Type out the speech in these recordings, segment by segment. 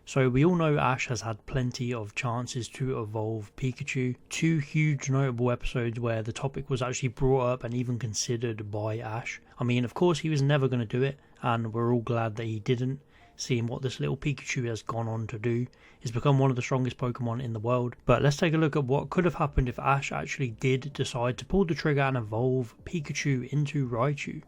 So we all know Ash has had plenty of chances to evolve Pikachu. Two huge notable episodes where the topic was actually brought up and even considered by Ash. I mean, of course he was never going to do it, and we're all glad that he didn't, seeing what this little Pikachu has gone on to do. He's become one of the strongest Pokemon in the world. But let's take a look at what could have happened if Ash actually did decide to pull the trigger and evolve Pikachu into Raichu.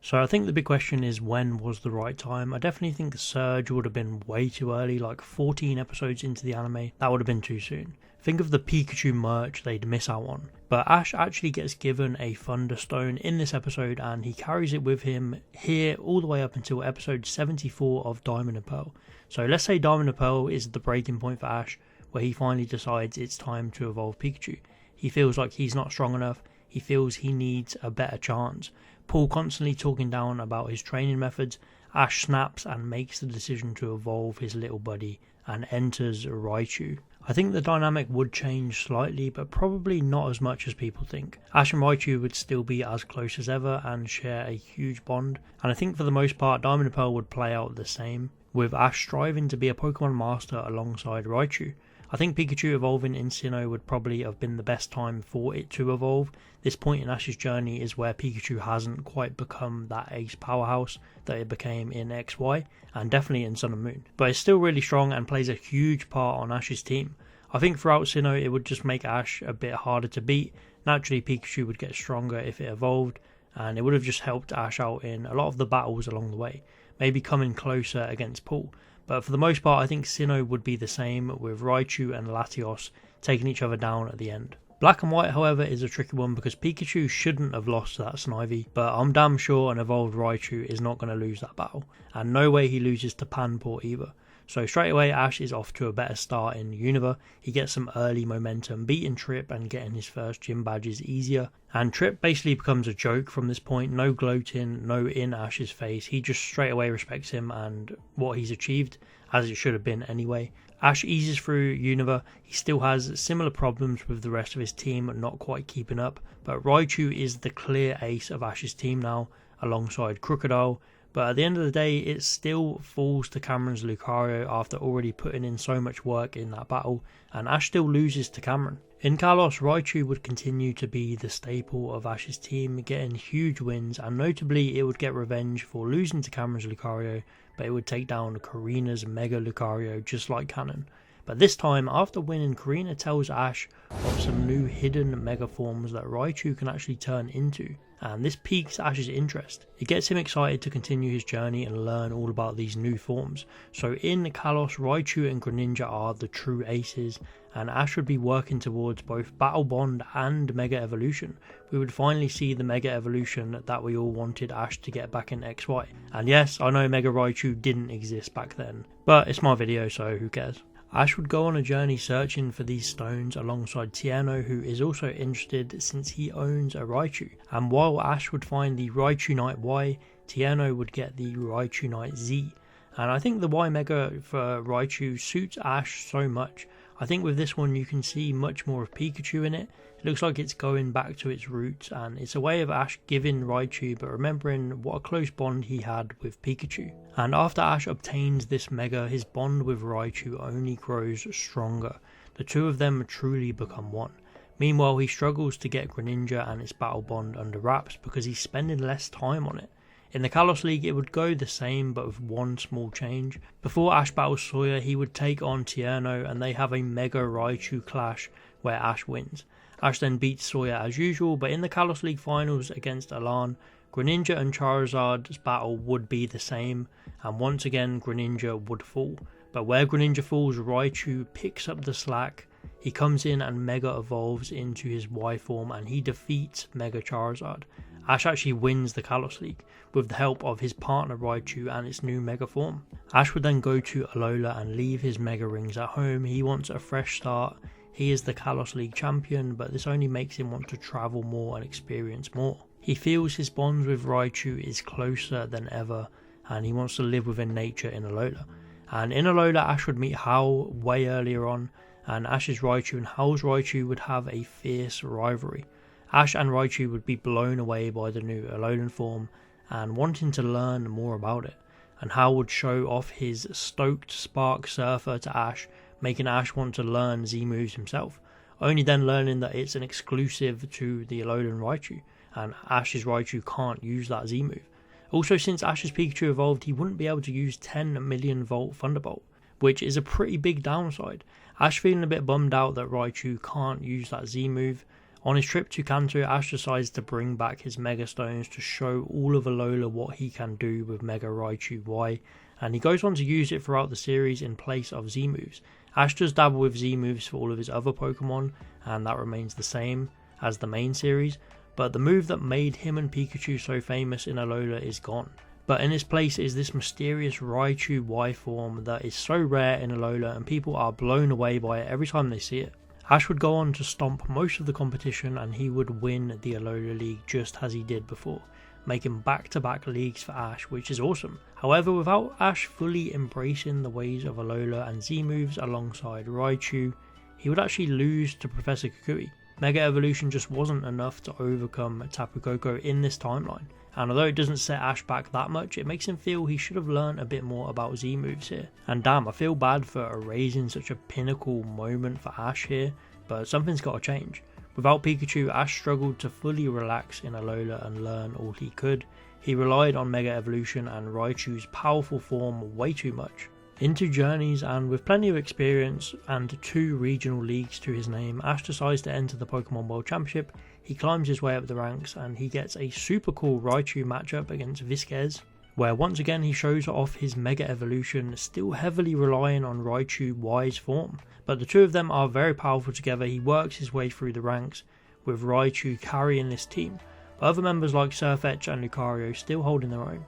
So I think the big question is, when was the right time? I definitely think Surge would have been way too early, like 14 episodes into the anime. That would have been too soon. Think of the Pikachu merch they'd miss out on. But Ash actually gets given a Thunderstone in this episode, and he carries it with him here all the way up until episode 74 of Diamond and Pearl. So let's say Diamond and Pearl is the breaking point for Ash, where he finally decides it's time to evolve Pikachu. He feels like he's not strong enough. He feels he needs a better chance. Paul constantly talking down about his training methods. Ash snaps and makes the decision to evolve his little buddy and enters Raichu. I think the dynamic would change slightly, but probably not as much as people think. Ash and Raichu would still be as close as ever and share a huge bond, and I think for the most part Diamond and Pearl would play out the same, with Ash striving to be a Pokemon master alongside Raichu. I think Pikachu evolving in Sinnoh would probably have been the best time for it to evolve. This point in Ash's journey is where Pikachu hasn't quite become that ace powerhouse that it became in XY, and definitely in Sun and Moon. But it's still really strong and plays a huge part on Ash's team. I think throughout Sinnoh it would just make Ash a bit harder to beat. Naturally Pikachu would get stronger if it evolved, and it would have just helped Ash out in a lot of the battles along the way, maybe coming closer against Paul. But for the most part I think Sinnoh would be the same, with Raichu and Latios taking each other down at the end. Black and White, however, is a tricky one because Pikachu shouldn't have lost to that Snivy, but I'm damn sure an evolved Raichu is not going to lose that battle, and no way he loses to Panpour either. So straight away Ash is off to a better start in Unova. He gets some early momentum, beating Trip and getting his first gym badges easier, and Trip basically becomes a joke from this point. No gloating, no in Ash's face, he just straight away respects him and what he's achieved, as it should have been anyway. Ash eases through Unova. He still has similar problems with the rest of his team not quite keeping up, but Raichu is the clear ace of Ash's team now, alongside Crocodile. But at the end of the day, it still falls to Cameron's Lucario after already putting in so much work in that battle, and Ash still loses to Cameron. In Kalos, Raichu would continue to be the staple of Ash's team, getting huge wins, and notably it would get revenge for losing to Cameron's Lucario, but it would take down Karina's Mega Lucario just like canon. But this time, after winning, Karina tells Ash of some new hidden Mega forms that Raichu can actually turn into, and this piques Ash's interest. It gets him excited to continue his journey and learn all about these new forms. So in Kalos, Raichu and Greninja are the true aces, and Ash would be working towards both Battle Bond and Mega Evolution. We would finally see the Mega Evolution that we all wanted Ash to get back in XY. And yes, I know Mega Raichu didn't exist back then, but it's my video, so who cares. Ash would go on a journey searching for these stones alongside Tierno, who is also interested since he owns a Raichu. And while Ash would find the Raichu Knight Y, Tierno would get the Raichu Knight Z. And I think the Y Mega for Raichu suits Ash so much. I think with this one you can see much more of Pikachu in it. It looks like it's going back to its roots, and it's a way of Ash giving Raichu but remembering what a close bond he had with Pikachu. And after Ash obtains this Mega, his bond with Raichu only grows stronger. The two of them truly become one. Meanwhile, he struggles to get Greninja and its battle bond under wraps because he's spending less time on it. In the Kalos League it would go the same, but with one small change. Before Ash battles Sawyer, he would take on Tierno and they have a Mega Raichu clash where Ash wins. Ash then beats Sawyer as usual, but in the Kalos League finals against Alan, Greninja and Charizard's battle would be the same, and once again Greninja would fall. But where Greninja falls, Raichu picks up the slack. He comes in and Mega evolves into his Y form and he defeats Mega Charizard. Ash actually wins the Kalos League with the help of his partner Raichu and its new Mega form. Ash would then go to Alola and leave his Mega Rings at home. He wants a fresh start. He is the Kalos League champion, but this only makes him want to travel more and experience more. He feels his bonds with Raichu is closer than ever, and he wants to live within nature in Alola. And in Alola, Ash would meet Howl way earlier on, and Ash's Raichu and Howl's Raichu would have a fierce rivalry. Ash and Raichu would be blown away by the new Alolan form and wanting to learn more about it. and Hal would show off his stoked Spark Surfer to Ash, making Ash want to learn Z moves himself, only then learning that it's an exclusive to the Alolan Raichu, and Ash's Raichu can't use that Z move. Also, since Ash's Pikachu evolved, he wouldn't be able to use 10 million volt Thunderbolt, which is a pretty big downside. Ash feeling a bit bummed out that Raichu can't use that Z move. On his trip to Kanto, Ash decides to bring back his Mega Stones to show all of Alola what he can do with Mega Raichu Y, and he goes on to use it throughout the series in place of Z moves. Ash does dabble with Z moves for all of his other Pokemon, and that remains the same as the main series, but the move that made him and Pikachu so famous in Alola is gone. But in its place is this mysterious Raichu Y form that is so rare in Alola, and people are blown away by it every time they see it. Ash would go on to stomp most of the competition, and he would win the Alola League just as he did before, making back-to-back leagues for Ash, which is awesome. However, without Ash fully embracing the ways of Alola and Z moves alongside Raichu, he would actually lose to Professor Kukui. Mega Evolution just wasn't enough to overcome Tapu Koko in this timeline, and although it doesn't set Ash back that much, it makes him feel he should have learned a bit more about Z moves here. And damn, I feel bad for erasing such a pinnacle moment for Ash here, but something's got to change. Without Pikachu, Ash struggled to fully relax in Alola and learn all he could. He relied on Mega Evolution and Raichu's powerful form way too much. Into Journeys, and with plenty of experience and 2 regional leagues to his name, Ash decides to enter the Pokemon World Championship. He climbs his way up the ranks and he gets a super cool Raichu matchup against Vizquez, where once again he shows off his Mega Evolution, still heavily relying on Raichu Y's form. But the two of them are very powerful together. He works his way through the ranks, with Raichu carrying this team, but other members like Sirfetch'd and Lucario still holding their own.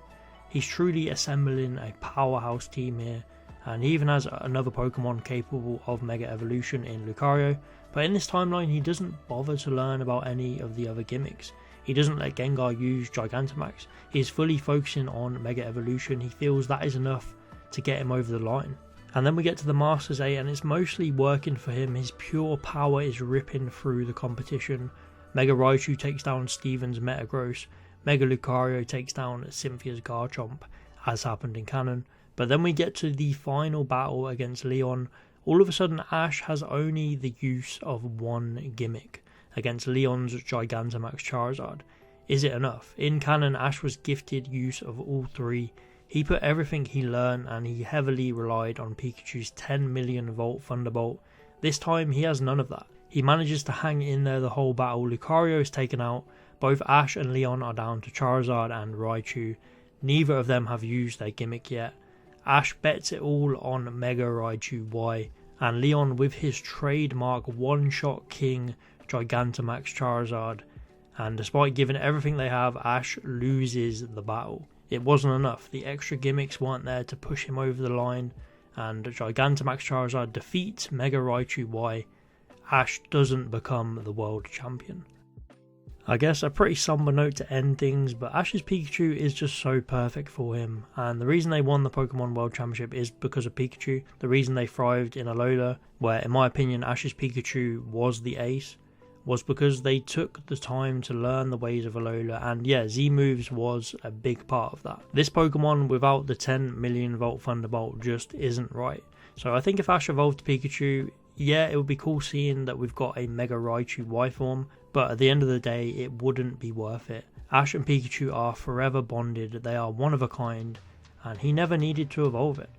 He's truly assembling a powerhouse team here, and he even has another Pokemon capable of Mega Evolution in Lucario, but in this timeline he doesn't bother to learn about any of the other gimmicks. He doesn't let Gengar use Gigantamax. He is fully focusing on Mega Evolution. He feels that is enough to get him over the line. And then we get to the Masters 8 and it's mostly working for him. His pure power is ripping through the competition. Mega Raichu takes down Steven's Metagross. Mega Lucario takes down Cynthia's Garchomp, as happened in canon. But then we get to the final battle against Leon. All of a sudden Ash has only the use of one gimmick against Leon's Gigantamax Charizard. Is it enough? In canon, Ash was gifted use of all 3. He put everything he learned and he heavily relied on Pikachu's 10 million volt Thunderbolt. This time he has none of that. He manages to hang in there the whole battle. Lucario is taken out. Both Ash and Leon are down to Charizard and Raichu. Neither of them have used their gimmick yet. Ash bets it all on Mega Raichu Y, and Leon with his trademark one-shot king Gigantamax Charizard, and despite giving everything they have, Ash loses the battle. It wasn't enough. The extra gimmicks weren't there to push him over the line, and Gigantamax Charizard defeats Mega Raichu Y. Ash doesn't become the world champion. I guess a pretty somber note to end things, but Ash's Pikachu is just so perfect for him, and the reason they won the Pokemon World Championship is because of Pikachu. The reason they thrived in Alola, where in my opinion Ash's Pikachu was the ace, was because they took the time to learn the ways of Alola, and yeah, Z moves was a big part of that. This Pokemon without the 10 million volt Thunderbolt just isn't right. So I think if Ash evolved Pikachu, yeah, it would be cool seeing that we've got a Mega Raichu Y form, but at the end of the day, it wouldn't be worth it. Ash and Pikachu are forever bonded, they are one of a kind, and he never needed to evolve it.